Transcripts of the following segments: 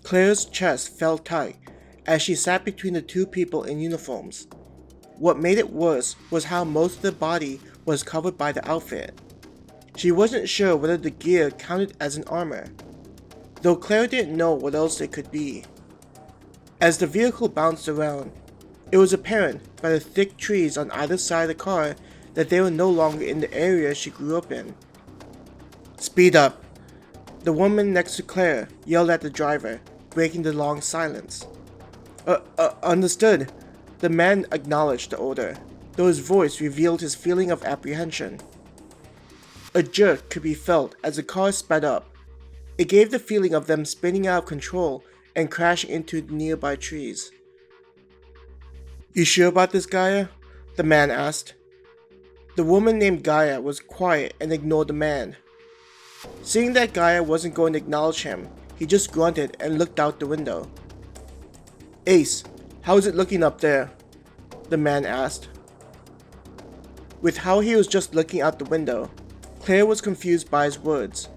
Claire's chest felt tight as she sat between the two people in uniforms. What made it worse was how most of the body was covered by the outfit. She wasn't sure whether the gear counted as an armor, though Claire didn't know what else it could be. As the vehicle bounced around, it was apparent by the thick trees on either side of the car that they were no longer in the area she grew up in. "Speed up!" The woman next to Claire yelled at the driver, breaking the long silence. Understood." The man acknowledged the order, though his voice revealed his feeling of apprehension. A jerk could be felt as the car sped up. It gave the feeling of them spinning out of control and crashing into the nearby trees. "You sure about this, Gaia?" the man asked. The woman named Gaia was quiet and ignored the man. Seeing that Gaia wasn't going to acknowledge him, he just grunted and looked out the window. "Ace, how is it looking up there?" the man asked. With how he was just looking out the window, Claire was confused by his words.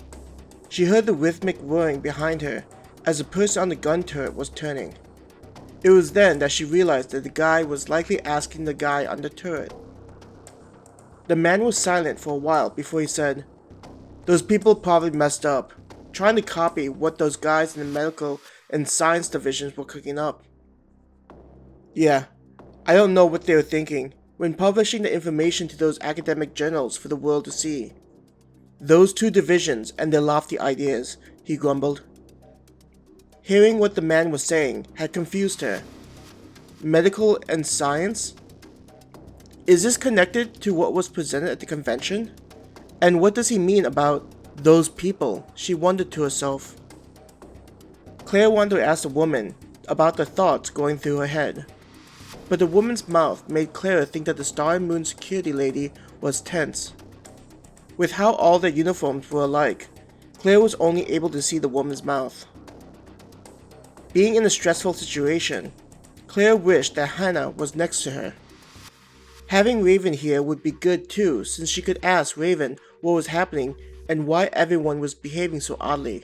She heard the rhythmic whirring behind her as the person on the gun turret was turning. It was then that she realized that the guy was likely asking the guy on the turret. The man was silent for a while before he said, "Those people probably messed up, trying to copy what those guys in the medical and science divisions were cooking up. Yeah, I don't know what they were thinking when publishing the information to those academic journals for the world to see. Those two divisions and their lofty ideas," he grumbled. Hearing what the man was saying had confused her. Medical and science? Is this connected to what was presented at the convention? And what does he mean about those people? She wondered to herself. Claire wanted to ask the woman about the thoughts going through her head, but the woman's mouth made Claire think that the Star and Moon security lady was tense. With how all their uniforms were alike, Claire was only able to see the woman's mouth. Being in a stressful situation, Claire wished that Hannah was next to her. Having Raven here would be good too, since she could ask Raven what was happening and why everyone was behaving so oddly.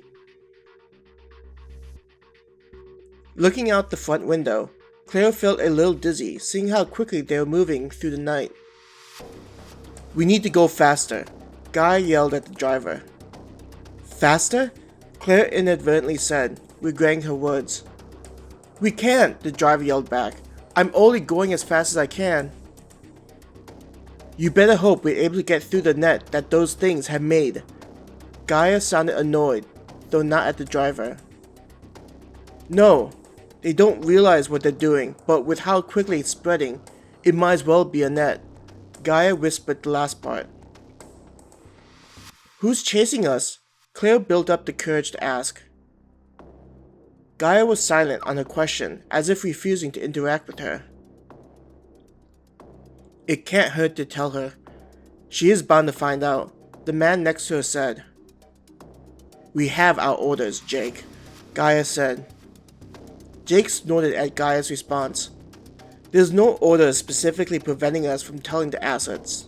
Looking out the front window, Claire felt a little dizzy seeing how quickly they were moving through the night. "We need to go faster," Guy yelled at the driver. "Faster?" Claire inadvertently said, regretting her words. "We can't," the driver yelled back. "I'm only going as fast as I can." "You better hope we're able to get through the net that those things have made." Gaia sounded annoyed, though not at the driver. "No, they don't realize what they're doing, but with how quickly it's spreading, it might as well be a net." Gaia whispered the last part. "Who's chasing us?" Claire built up the courage to ask. Gaia was silent on her question, as if refusing to interact with her. "It can't hurt to tell her. She is bound to find out," the man next to her said. "We have our orders, Jake," Gaia said. Jake snorted at Gaia's response. "There's no order specifically preventing us from telling the assets.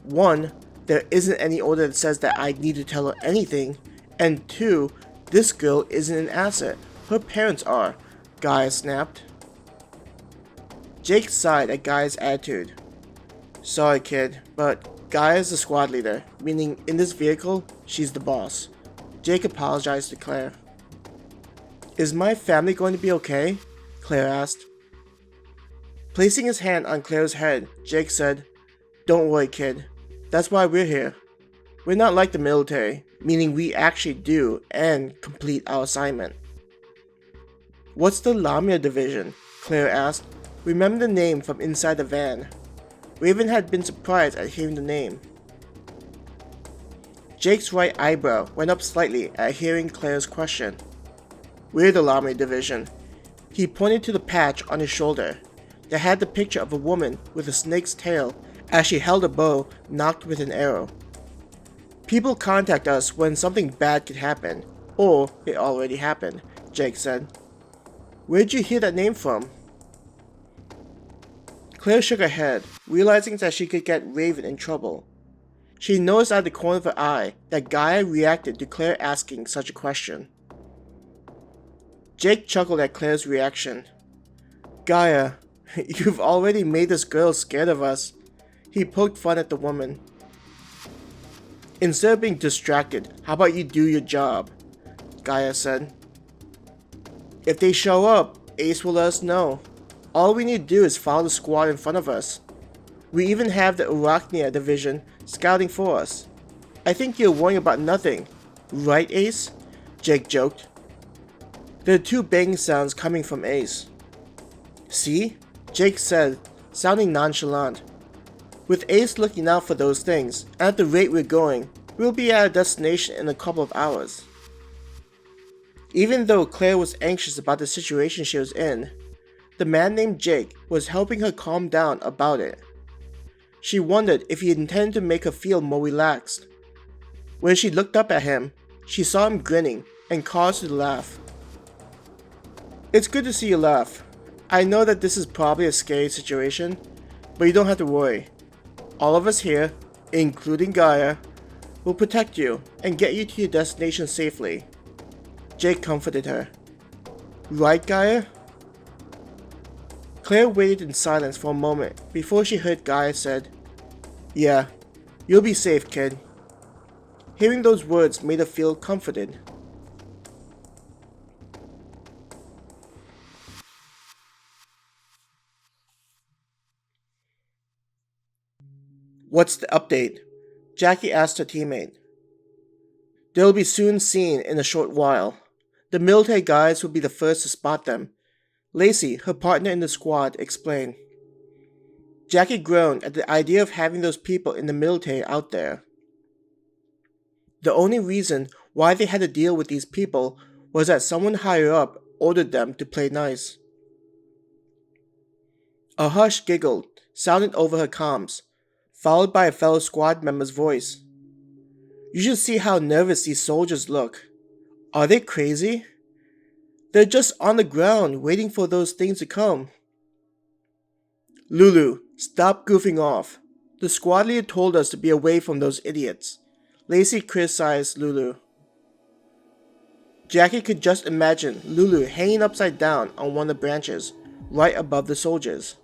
One, there isn't any order that says that I need to tell her anything, and two, this girl isn't an asset. Her parents are," Gaia snapped. Jake sighed at Gaia's attitude. "Sorry, kid, but Gaia's the squad leader, meaning in this vehicle, she's the boss." Jake apologized to Claire. "Is my family going to be okay?" Claire asked. Placing his hand on Claire's head, Jake said, "Don't worry, kid. That's why we're here. We're not like the military, meaning we actually do and complete our assignment." "What's the Lamia Division?" Claire asked, remembering the name from inside the van. Raven had been surprised at hearing the name. Jake's right eyebrow went up slightly at hearing Claire's question. "We're the Lamia Division." He pointed to the patch on his shoulder that had the picture of a woman with a snake's tail as she held a bow knocked with an arrow. "People contact us when something bad could happen, or it already happened," Jake said. "Where'd you hear that name from?" Claire shook her head, realizing that she could get Raven in trouble. She noticed out of the corner of her eye that Gaia reacted to Claire asking such a question. Jake chuckled at Claire's reaction. Gaia, you've already made this girl scared of us. He poked fun at the woman. Instead of being distracted, how about you do your job? Gaia said. If they show up, Ace will let us know. All we need to do is follow the squad in front of us. We even have the Lamia Division scouting for us. I think you're worrying about nothing. Right, Ace? Jake joked. There are two banging sounds coming from Ace. See? Jake said, sounding nonchalant. With Ace looking out for those things, and at the rate we're going, we'll be at a destination in a couple of hours. Even though Claire was anxious about the situation she was in, the man named Jake was helping her calm down about it. She wondered if he intended to make her feel more relaxed. When she looked up at him, she saw him grinning and caused her to laugh. It's good to see you laugh. I know that this is probably a scary situation, but you don't have to worry. All of us here, including Gaia, will protect you and get you to your destination safely. Jake comforted her. Right, Gaia? Claire waited in silence for a moment before she heard Gaia said, Yeah, you'll be safe, kid. Hearing those words made her feel comforted. What's the update? Jackie asked her teammate. They'll be soon seen in a short while. The military guys will be the first to spot them. Lacey, her partner in the squad, explained. Jackie groaned at the idea of having those people in the military out there. The only reason why they had to deal with these people was that someone higher up ordered them to play nice. A hush giggle sounded over her comms, followed by a fellow squad member's voice. You should see how nervous these soldiers look. Are they crazy? They're just on the ground waiting for those things to come. Lulu, stop goofing off. The squad leader told us to be away from those idiots. Lacey criticized Lulu. Jackie could just imagine Lulu hanging upside down on one of the branches, right above the soldiers.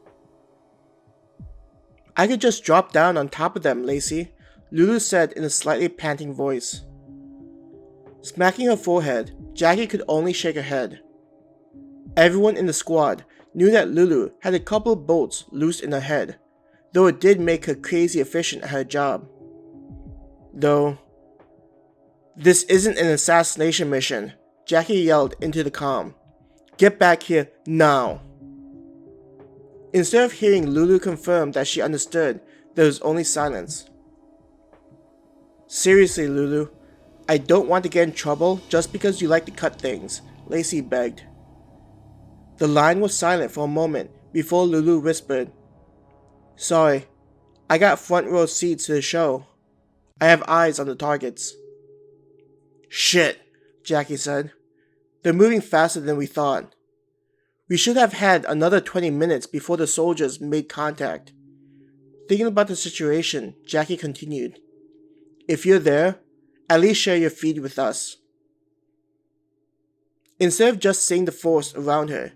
I could just drop down on top of them, Lacey, Lulu said in a slightly panting voice. Smacking her forehead, Jackie could only shake her head. Everyone in the squad knew that Lulu had a couple of bolts loose in her head, though it did make her crazy efficient at her job. Though, this isn't an assassination mission, Jackie yelled into the comm. Get back here now. Instead of hearing Lulu confirm that she understood, there was only silence. Seriously, Lulu, I don't want to get in trouble just because you like to cut things, Lacey begged. The line was silent for a moment before Lulu whispered, Sorry, I got front row seats to the show. I have eyes on the targets. Shit, Jackie said. They're moving faster than we thought. We should have had another 20 minutes before the soldiers made contact. Thinking about the situation, Jackie continued. If you're there, at least share your feed with us. Instead of just seeing the force around her,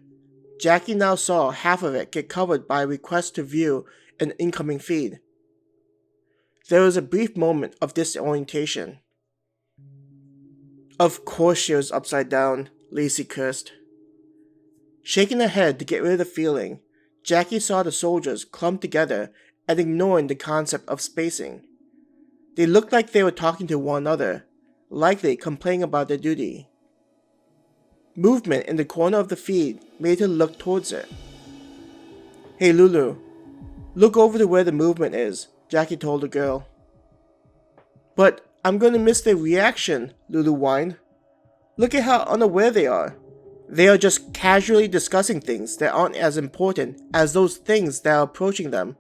Jackie now saw half of it get covered by a request to view an incoming feed. There was a brief moment of disorientation. Of course she was upside down, Lacey cursed. Shaking her head to get rid of the feeling, Jackie saw the soldiers clump together and ignoring the concept of spacing. They looked like they were talking to one another, likely complaining about their duty. Movement in the corner of the feed made her look towards it. Hey Lulu, look over to where the movement is, Jackie told the girl. But I'm going to miss their reaction, Lulu whined. Look at how unaware they are. They are just casually discussing things that aren't as important as those things that are approaching them.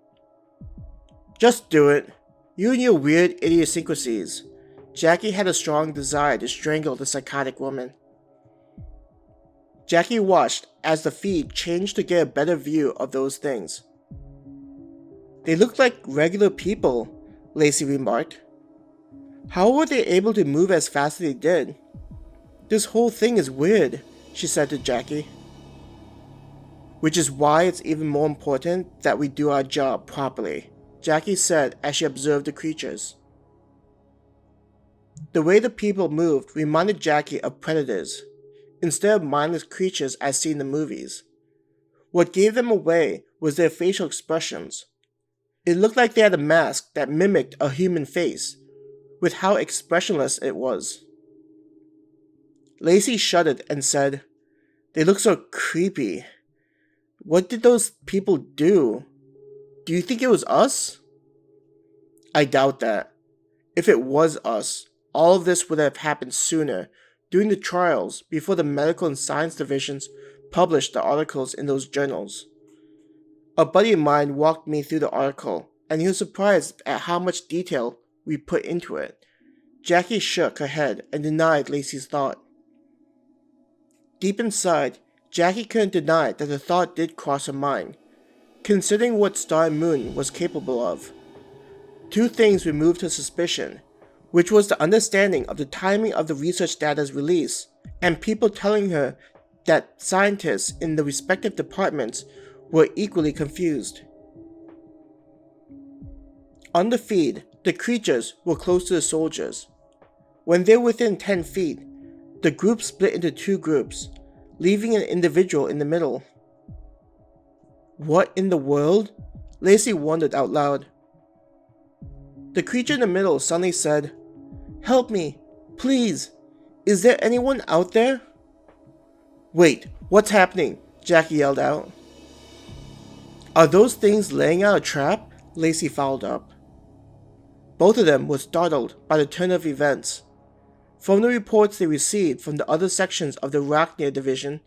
Just do it. You and your weird idiosyncrasies. Jackie had a strong desire to strangle the psychotic woman. Jackie watched as the feed changed to get a better view of those things. They looked like regular people, Lacey remarked. How were they able to move as fast as they did? This whole thing is weird, she said to Jackie. Which is why it's even more important that we do our job properly, Jackie said as she observed the creatures. The way the people moved reminded Jackie of predators, instead of mindless creatures as seen in the movies. What gave them away was their facial expressions. It looked like they had a mask that mimicked a human face, with how expressionless it was. Lacey shuddered and said, "They look so creepy. What did those people do? Do you think it was us?" "I doubt that. If it was us, all of this would have happened sooner, during the trials, before the medical and science divisions published the articles in those journals." A buddy of mine walked me through the article, and he was surprised at how much detail we put into it. Jackie shook her head and denied Lacey's thought. Deep inside, Jackie couldn't deny that the thought did cross her mind, considering what Star and Moon was capable of. Two things removed her suspicion, which was the understanding of the timing of the research data's release, and people telling her that scientists in the respective departments were equally confused. On the feed, the creatures were close to the soldiers. When they were within 10 feet, the group split into two groups, leaving an individual in the middle. What in the world? Lacey wondered out loud. The creature in the middle suddenly said, "Help me, please. Is there anyone out there?" "Wait, what's happening?" Jackie yelled out. "Are those things laying out a trap?" Lacey followed up. Both of them were startled by the turn of events. From the reports they received from the other sections of the Lamia Division,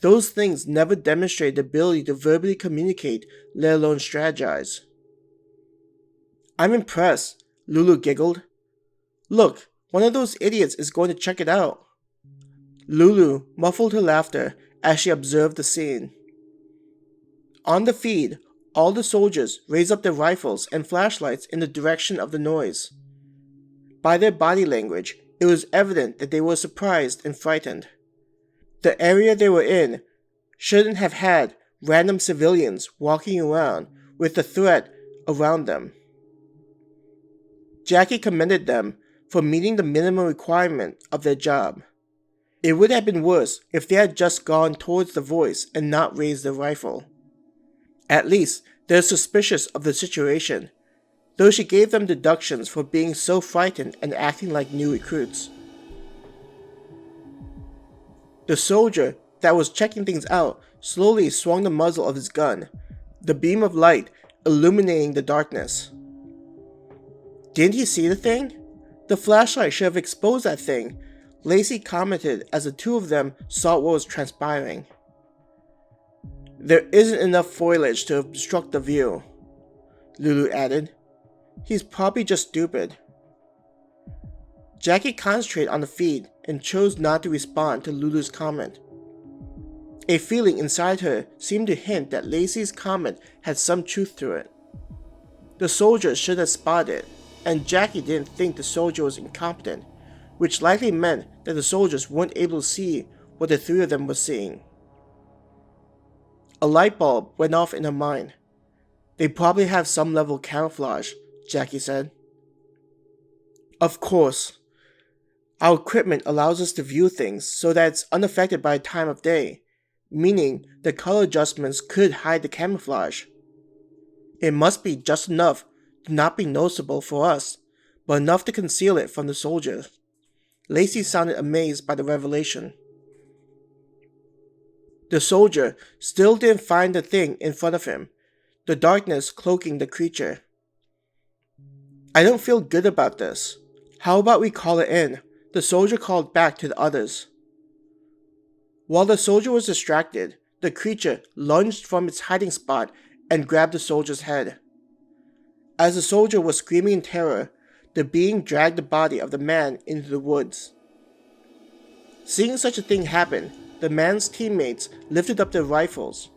those things never demonstrated the ability to verbally communicate, let alone strategize. "I'm impressed," Lulu giggled. "Look, one of those idiots is going to check it out." Lulu muffled her laughter as she observed the scene. On the feed, all the soldiers raised up their rifles and flashlights in the direction of the noise. By their body language, it was evident that they were surprised and frightened. The area they were in shouldn't have had random civilians walking around with the threat around them. Jackie commended them for meeting the minimum requirement of their job. It would have been worse if they had just gone towards the voice and not raised their rifle. At least they're suspicious of the situation, though she gave them deductions for being so frightened and acting like new recruits. The soldier that was checking things out slowly swung the muzzle of his gun, the beam of light illuminating the darkness. "Didn't he see the thing? The flashlight should have exposed that thing," Lacey commented as the two of them saw what was transpiring. "There isn't enough foliage to obstruct the view," Lulu added. "He's probably just stupid." Jackie concentrated on the feed and chose not to respond to Lulu's comment. A feeling inside her seemed to hint that Lacey's comment had some truth to it. The soldier should have spotted it, and Jackie didn't think the soldier was incompetent, which likely meant that the soldiers weren't able to see what the three of them were seeing. A light bulb went off in her mind. "They probably have some level of camouflage," Jackie said. "Of course. Our equipment allows us to view things so that it's unaffected by the time of day, meaning the color adjustments could hide the camouflage. It must be just enough to not be noticeable for us, but enough to conceal it from the soldiers." Lacey sounded amazed by the revelation. The soldier still didn't find the thing in front of him, the darkness cloaking the creature. "I don't feel good about this. How about we call it in?" the soldier called back to the others. While the soldier was distracted, the creature lunged from its hiding spot and grabbed the soldier's head. As the soldier was screaming in terror, the being dragged the body of the man into the woods. Seeing such a thing happen, the man's teammates lifted up their rifles,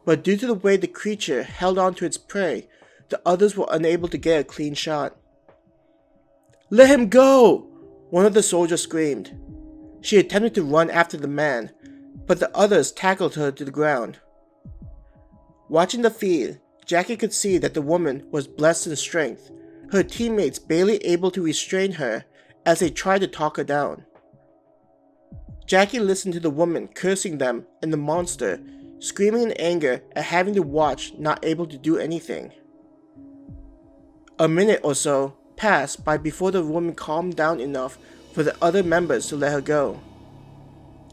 but due to the way the creature held on to its prey, the others were unable to get a clean shot. "Let him go!" one of the soldiers screamed. She attempted to run after the man, but the others tackled her to the ground. Watching the feed, Jackie could see that the woman was blessed in strength, her teammates barely able to restrain her as they tried to talk her down. Jackie listened to the woman cursing them and the monster, screaming in anger at having to watch not able to do anything. A minute or so passed by before the woman calmed down enough for the other members to let her go.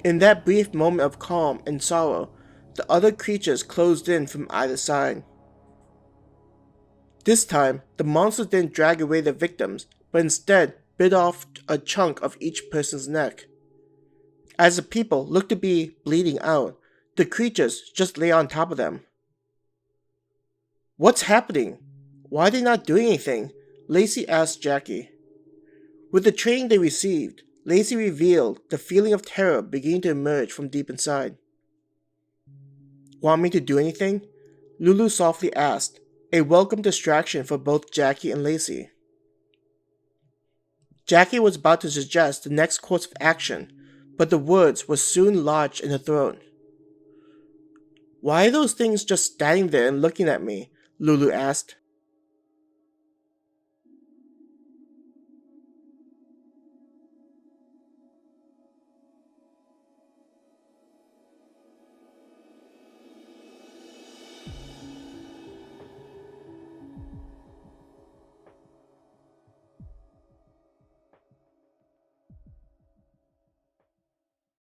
In that brief moment of calm and sorrow, the other creatures closed in from either side. This time, the monsters didn't drag away their victims, but instead bit off a chunk of each person's neck. As the people looked to be bleeding out, the creatures just lay on top of them. "What's happening? Why are they not doing anything?" Lacey asked Jackie. With the training they received, Lacey revealed the feeling of terror beginning to emerge from deep inside. "Want me to do anything?" Lulu softly asked, a welcome distraction for both Jackie and Lacey. Jackie was about to suggest the next course of action, but the words were soon lodged in her throat. "Why are those things just standing there and looking at me?" Lulu asked.